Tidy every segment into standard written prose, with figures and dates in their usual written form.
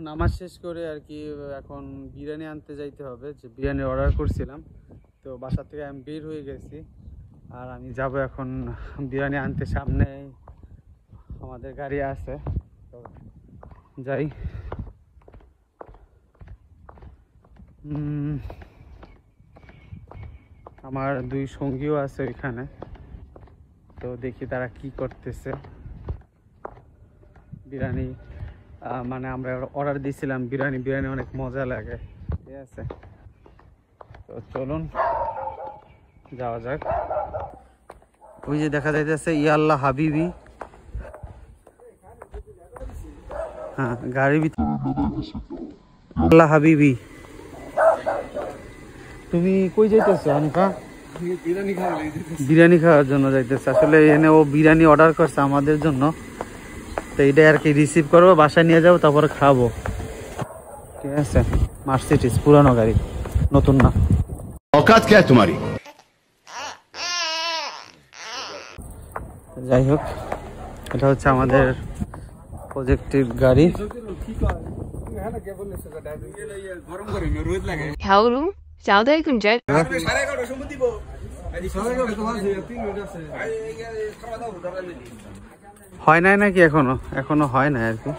নামাজ শেষ করে আর কি এখন বিরিয়ানি আনতে যাইতে হবে, যে বিরিয়ানি অর্ডার করছিলাম। তো বাসা থেকে আমি বের হয়ে গেছি, আর আমি যাব এখন বিরিয়ানি আনতে। সামনে আমাদের গাড়ি আছে, তো যাই। আমার দুই সঙ্গীও আছে ওইখানে, তো দেখি তারা কি করতেছে। বিরিয়ানি মানে আমরা অর্ডার দিয়েছিলাম বিরিয়ানি অনেক মজা লাগে, ঠিক আছে। তো চলুন যাওয়া যাক। ওই যে দেখা যাইতেছে ইয়াল্লাহ হাবিবি, হ্যাঁ গাড়ির ভিতরে আল্লাহ হাবিবি। তুমি কই যাইতেছো হানিফা? বিরিয়ানি খাওয়ার জন্য যাইতেছে। আসলে এনে ও বিরিয়ানি অর্ডার করছে আমাদের জন্য, তো এইটা আর কি রিসিভ করবো, বাসায় নিয়ে যাবো, তারপরে খাবো, ঠিক আছে। মার্সিডিজ পুরানো গাড়ি, নতুন না। औकात क्या है तुम्हारी? যাই হোক, এটা হচ্ছে আমাদের প্রজেক্টের গাড়ি। 겨울우 자우다이 군절 হয় নাই নাকি? এখনো হয় নাই আর কি।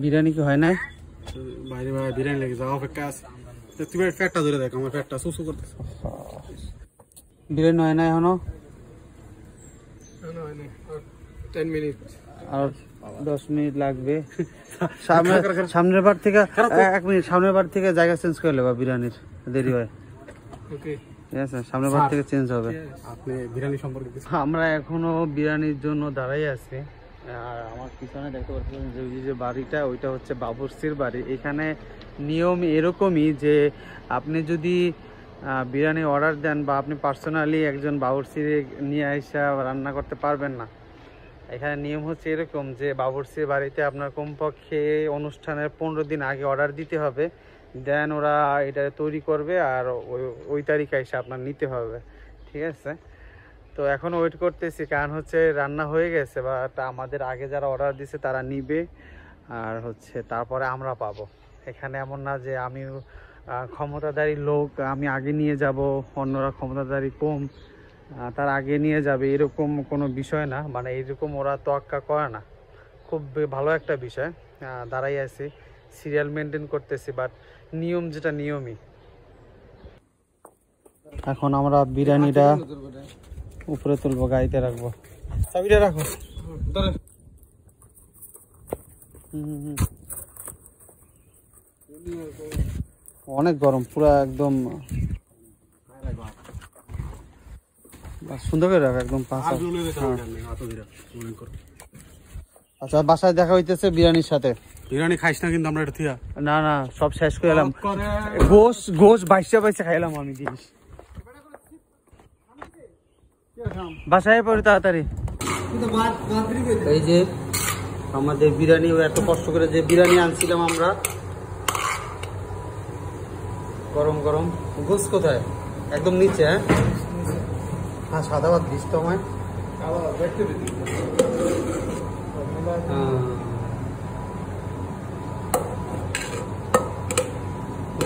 বিরিয়ানি কি হয় নাই? বাইরে বাইরে বিরিয়ানি লেগে যাও, অপেক্ষা আছে। তুমি ফ্যাটটা ধরে দেখো, আমার ফ্যাটটা সুসু করতেছে। বিরিয়ানি হয় না এখনো? 10 মিনিট আর 10 মিনিট লাগবে। সামনের বার থেকে 1 মিনিট, সামনের বার থেকে জায়গা চেঞ্জ করে নেবা, বিরিয়ানির দেরি হয়। ওকে ঠিক আছে, সামনের বার থেকে চেঞ্জ হবে। আপনি বিরিয়ানি সম্পর্কে আমরা এখনো বিরিয়ানির জন্য দাঁড়াই আছি। আর আমার পিছনে দেখতে পাচ্ছেন যে বাড়িটা, ওইটা হচ্ছে বাবুর্চির বাড়ি। এখানে নিয়ম এরকমই যে আপনি যদি বিরিয়ানি অর্ডার দেন বা আপনি পার্সোনালি একজন বাবুর্চি নিয়ে এসে রান্না করতে পারবেন না। এখানে নিয়ম হচ্ছে এরকম যে বাবুর্চির বাড়িতে আপনার কমপক্ষে অনুষ্ঠানের 15 দিন আগে অর্ডার দিতে হবে, দেন ওরা এটা তৈরি করবে আর ওই তারিখে এসে আপনার নিতে হবে, ঠিক আছে। তো এখন ওয়েট করতেছি, কারণ হচ্ছে রান্না হয়ে গেছে, বা আমাদের আগে যারা অর্ডার দিছে তারা নিবে, আর হচ্ছে তারপরে আমরা পাবো। এখানে এমন না যে আমি ক্ষমতাধারী লোক, আমি আগে নিয়ে যাব, অন্যরা ক্ষমতাধারী কম তার আগে নিয়ে যাবে, এরকম কোনো বিষয় না। মানে এরকম ওরা তোয়াক্কা করে না। খুব ভালো একটা বিষয়। দাঁড়াই আছি, সিরিয়াল মেনটেন করতেছি, বাট নিয়ম যেটা নিয়মই। এখন আমরা বিরিয়ানিটা উপরে তুলবো, গাড়িতে রাখবো। চাবিটা রাখো। অনেক গরম, পুরো একদম সুন্দর করে রাখ, একদম পাঁচা। আচ্ছা, বাসায় দেখা হইতেছে বিরিয়ানির সাথে। বিরিয়ানি খাইস না কিন্তু আমরা এটা থিয়া। না না, সব শেষ করে এলাম। গোশ বাইসা খাইলাম আমি জিনিস। বাসায় পড়ি তাড়াতাড়ি। এই যে আমাদের বিরিয়ানি, এত কষ্ট করে যে বিরিয়ানি আনছিলাম আমরা, গরম গরম। গোশ কোথায়? একদম নিচে। হ্যাঁ, সাদা ভাত দিস তো আমায়।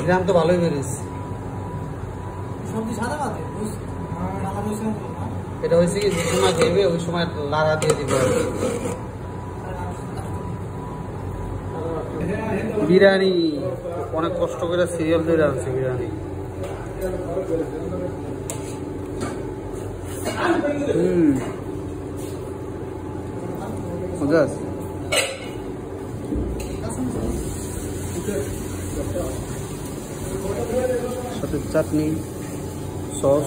গ্রাম তো ভালোই বেরিস। এটা হয়েছে কি, যে সময় দেবে ওই সময় লাড়া দিয়ে দিবে। বিরিয়ানি অনেক কষ্ট করে সিরিয়াল ধরে আনছে বিরিয়ানি। সাথে চাটনি, সস।